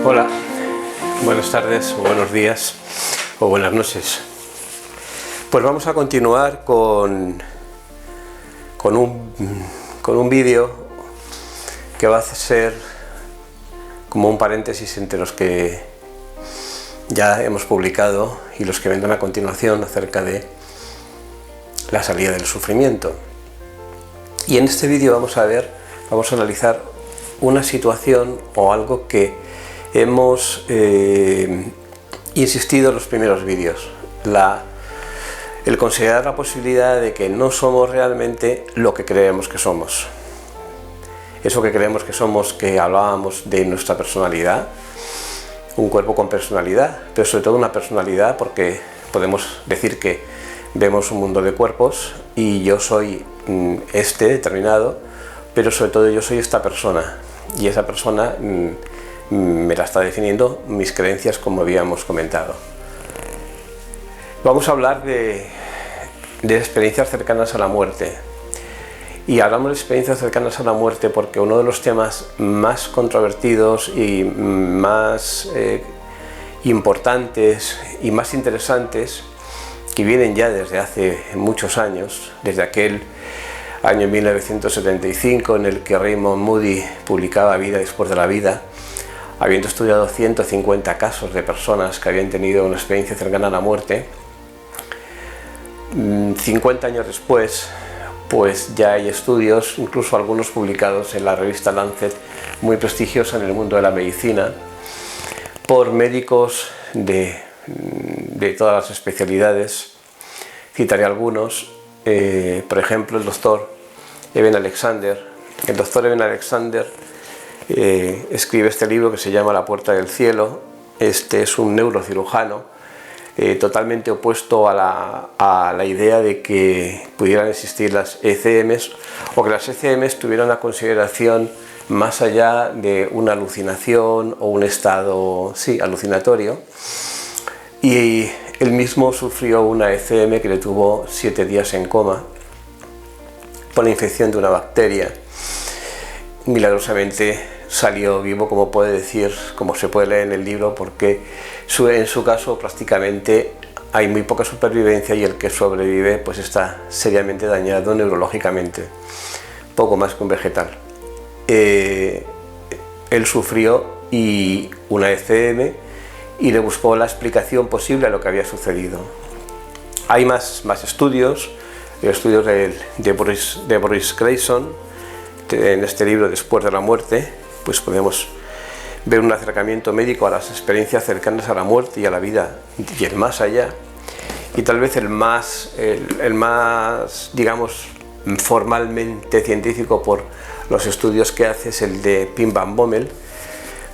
Hola, buenas tardes, o buenos días, o buenas noches. Pues vamos a continuar con un vídeo que va a ser como un paréntesis entre los que ya hemos publicado y los que vendrán a continuación acerca de la salida del sufrimiento. Y en este vídeo vamos a analizar una situación o algo que hemos insistido en los primeros vídeos, el considerar la posibilidad de que no somos realmente lo que creemos que somos. Eso que creemos que somos, que hablábamos de nuestra personalidad, un cuerpo con personalidad, pero sobre todo una personalidad, porque podemos decir que vemos un mundo de cuerpos y yo soy este determinado, pero sobre todo yo soy esta persona, y esa persona me la está definiendo mis creencias, como habíamos comentado. Vamos a hablar de experiencias cercanas a la muerte. Y hablamos de experiencias cercanas a la muerte porque uno de los temas más controvertidos y más importantes y más interesantes, que vienen ya desde hace muchos años, desde aquel año 1975 en el que Raymond Moody publicaba Vida después de la vida, habiendo estudiado 150 casos de personas que habían tenido una experiencia cercana a la muerte. 50 años después, pues ya hay estudios, incluso algunos publicados en la revista Lancet, muy prestigiosa en el mundo de la medicina, por médicos de todas las especialidades. Citaré algunos, por ejemplo el doctor Eben Alexander. El doctor Eben Alexander escribe este libro que se llama La puerta del cielo. Este es un neurocirujano totalmente opuesto a la idea de que pudieran existir las ECMs, o que las ECMs tuvieran una consideración más allá de una alucinación o un estado alucinatorio. Y él mismo sufrió una ECM que le tuvo 7 días en coma por la infección de una bacteria. Milagrosamente salió vivo, como se puede leer en el libro, porque en su caso prácticamente hay muy poca supervivencia y el que sobrevive pues está seriamente dañado neurológicamente, poco más que un vegetal. Él sufrió una ECM y le buscó la explicación posible a lo que había sucedido. Hay más estudios de Boris Grayson. En este libro, Después de la muerte, pues podemos ver un acercamiento médico a las experiencias cercanas a la muerte y a la vida y el más allá. Y tal vez el más digamos, formalmente científico por los estudios que hace es el de Pim Van Bommel,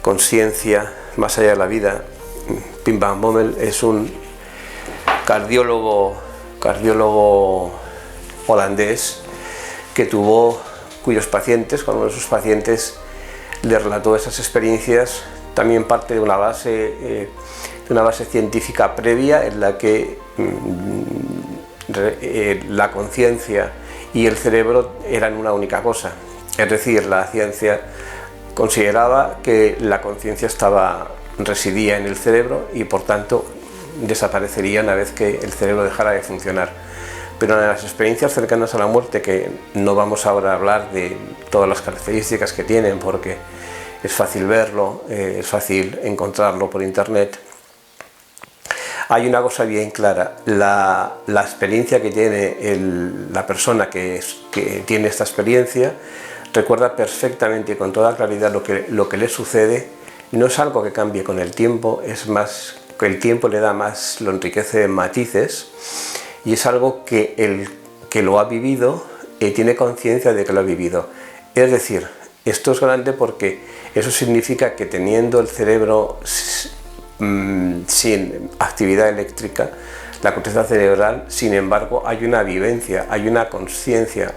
Conciencia más allá de la vida. Pim Van Bommel es un cardiólogo holandés cuyos pacientes, cuando uno de sus pacientes le relató esas experiencias, también parte de una base científica previa en la que la conciencia y el cerebro eran una única cosa. Es decir, la ciencia consideraba que la conciencia residía en el cerebro y por tanto desaparecería una vez que el cerebro dejara de funcionar. Pero en las experiencias cercanas a la muerte, que no vamos ahora a hablar de todas las características que tienen porque es fácil verlo, es fácil encontrarlo por internet, hay una cosa bien clara: la experiencia que tiene la persona que tiene esta experiencia recuerda perfectamente y con toda claridad lo que le sucede. No es algo que cambie con el tiempo, es más que el tiempo lo enriquece en matices, y es algo que el que lo ha vivido tiene conciencia de que lo ha vivido. Es decir, esto es grande porque eso significa que teniendo el cerebro sin actividad eléctrica, la corteza cerebral, sin embargo, hay una vivencia, hay una conciencia,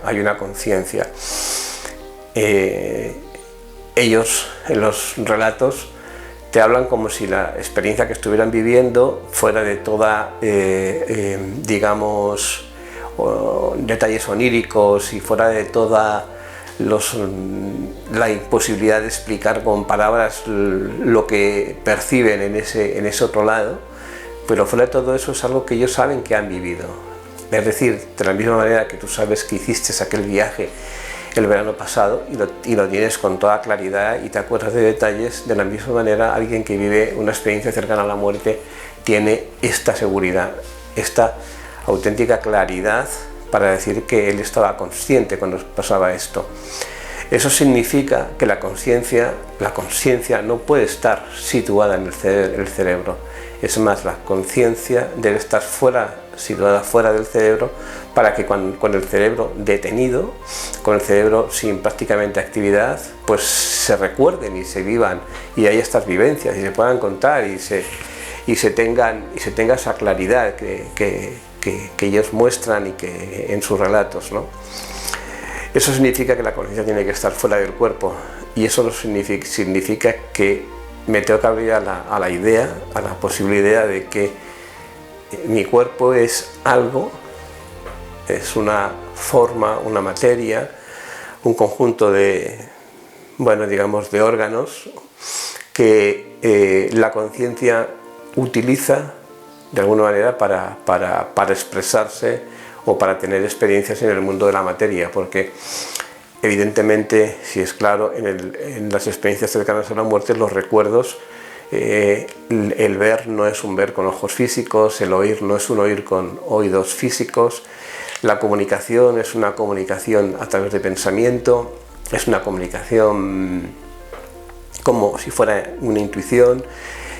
Ellos, en los relatos, te hablan como si la experiencia que estuvieran viviendo fuera de toda, digamos, detalles oníricos y fuera de toda la imposibilidad de explicar con palabras lo que perciben en ese otro lado, pero fuera de todo eso es algo que ellos saben que han vivido. Es decir, de la misma manera que tú sabes que hiciste aquel viaje el verano pasado y lo tienes con toda claridad y te acuerdas de detalles, de la misma manera alguien que vive una experiencia cercana a la muerte tiene esta seguridad, esta auténtica claridad para decir que él estaba consciente cuando pasaba esto. Eso significa que la conciencia no puede estar situada en el cerebro. Es más, la conciencia debe estar situada fuera del cerebro, para que con el cerebro detenido, con el cerebro sin prácticamente actividad, pues se recuerden y se vivan, y haya estas vivencias y se puedan contar y se tenga esa claridad que ellos muestran y que en sus relatos, ¿no? Eso significa que la conciencia tiene que estar fuera del cuerpo, y eso significa que me tengo que abrir a la idea, a la posible idea de que mi cuerpo es algo, es una forma, una materia, un conjunto de, bueno, digamos, de órganos que la conciencia utiliza de alguna manera para expresarse o para tener experiencias en el mundo de la materia, porque evidentemente, si es claro, en las experiencias cercanas a la muerte, los recuerdos, el ver no es un ver con ojos físicos, el oír no es un oír con oídos físicos, la comunicación es una comunicación a través de pensamiento, es una comunicación como si fuera una intuición.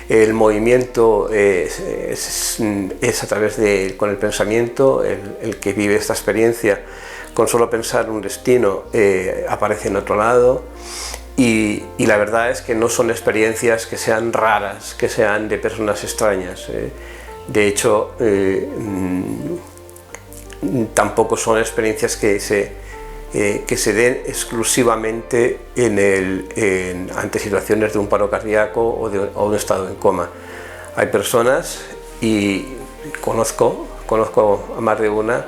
El movimiento es a través con el pensamiento, el que vive esta experiencia con solo pensar un destino aparece en otro lado, y la verdad es que no son experiencias que sean raras, que sean de personas extrañas. De hecho, tampoco son experiencias que se den exclusivamente ante situaciones de un paro cardíaco o de un estado en coma. Hay personas, y conozco a más de una,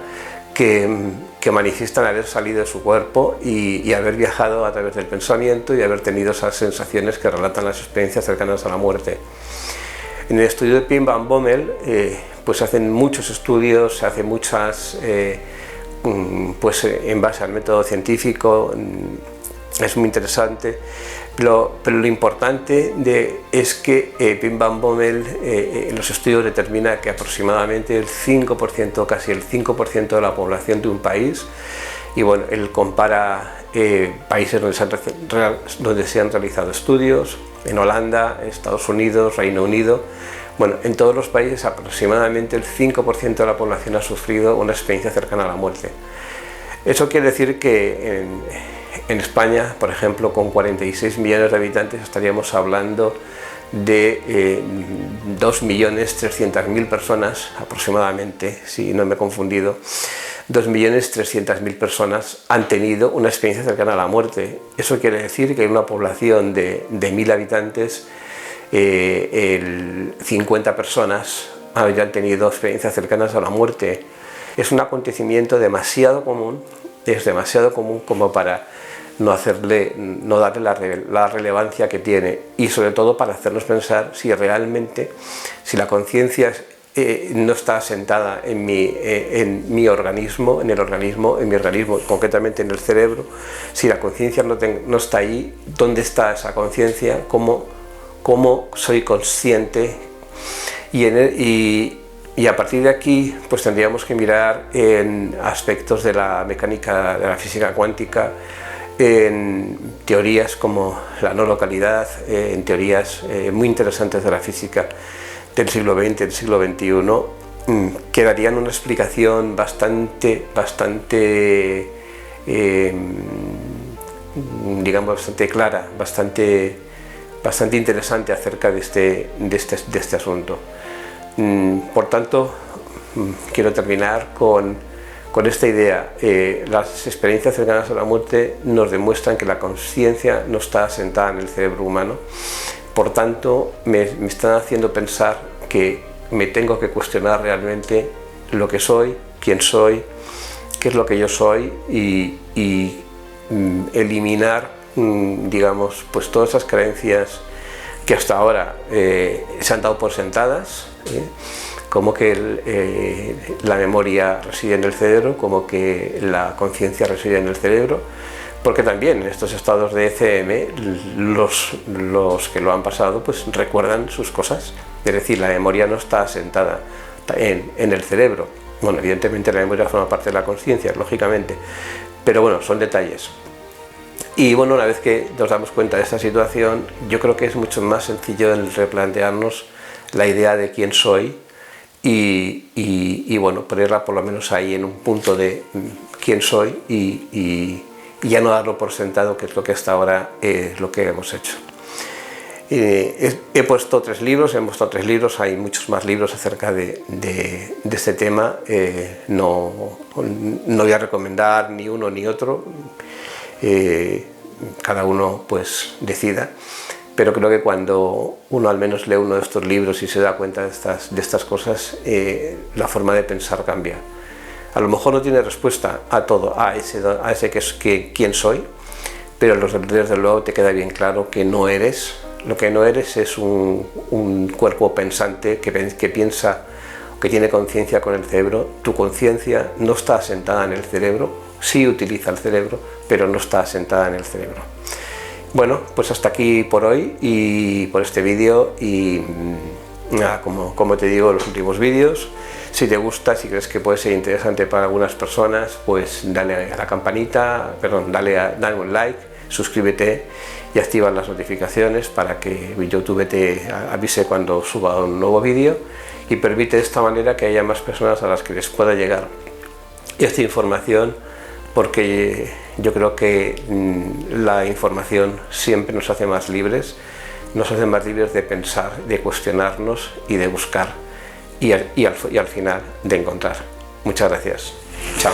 que manifiestan haber salido de su cuerpo y haber viajado a través del pensamiento y haber tenido esas sensaciones que relatan las experiencias cercanas a la muerte. En el estudio de Pim Van Bommel pues se hacen muchos estudios, se hacen muchas pues en base al método científico, es muy interesante, pero lo importante es que Pim Van Bommel en los estudios determina que aproximadamente el 5%, casi el 5% de la población de un país, y bueno, él compara países donde se han realizado estudios, en Holanda, Estados Unidos, Reino Unido. Bueno, en todos los países aproximadamente el 5% de la población ha sufrido una experiencia cercana a la muerte. Eso quiere decir que en España, por ejemplo, con 46 millones de habitantes, estaríamos hablando de 2.300.000 personas aproximadamente, si no me he confundido. 2.300.000 personas han tenido una experiencia cercana a la muerte. Eso quiere decir que en una población de 1.000 habitantes, 50 personas hayan tenido experiencias cercanas a la muerte. Es un acontecimiento demasiado común, es demasiado común como para no darle la relevancia que tiene, y sobre todo para hacernos pensar si realmente, si la conciencia no está asentada en mi organismo, concretamente en el cerebro, si la conciencia no está ahí, ¿dónde está esa conciencia? ¿Cómo soy consciente? Y a partir de aquí pues tendríamos que mirar en aspectos de la mecánica, de la física cuántica, en teorías como la no localidad, en teorías muy interesantes de la física del siglo XX, del siglo XXI, que darían una explicación bastante digamos, bastante clara, bastante interesante acerca de este asunto. Por tanto, quiero terminar con esta idea. Las experiencias cercanas a la muerte nos demuestran que la conciencia no está asentada en el cerebro humano. Por tanto, me están haciendo pensar que me tengo que cuestionar realmente lo que soy, quién soy, qué es lo que yo soy, y eliminar, digamos, pues todas esas creencias que hasta ahora se han dado por sentadas, como que la memoria reside en el cerebro, como que la conciencia reside en el cerebro, porque también en estos estados de ECM los que lo han pasado pues recuerdan sus cosas, es decir, la memoria no está asentada en el cerebro. Bueno, evidentemente la memoria forma parte de la conciencia, lógicamente, pero bueno, son detalles. Y bueno, una vez que nos damos cuenta de esta situación, yo creo que es mucho más sencillo el replantearnos la idea de quién soy y bueno, ponerla por lo menos ahí en un punto de quién soy y ya no darlo por sentado, que es lo que hasta ahora es lo que hemos hecho. He puesto 3 libros, he mostrado 3 libros, hay muchos más libros acerca de este tema. No voy a recomendar ni uno ni otro, cada uno pues decida, pero creo que cuando uno al menos lee uno de estos libros y se da cuenta de estas cosas, la forma de pensar cambia. A lo mejor no tiene respuesta a todo, a ese quién soy, pero desde luego te queda bien claro que no eres. Lo que no eres es un cuerpo pensante que piensa, que tiene conciencia con el cerebro. Tu conciencia no está asentada en el cerebro, sí utiliza el cerebro, pero no está asentada en el cerebro. Bueno, pues hasta aquí por hoy y por este vídeo, y nada, como te digo en los últimos vídeos, si te gusta, si crees que puede ser interesante para algunas personas, pues dale a la campanita, perdón, dale un like, suscríbete y activa las notificaciones para que YouTube te avise cuando suba un nuevo vídeo, y permite de esta manera que haya más personas a las que les pueda llegar esta información, porque yo creo que la información siempre nos hace más libres, de pensar, de cuestionarnos y de buscar y al final de encontrar. Muchas gracias. Chao.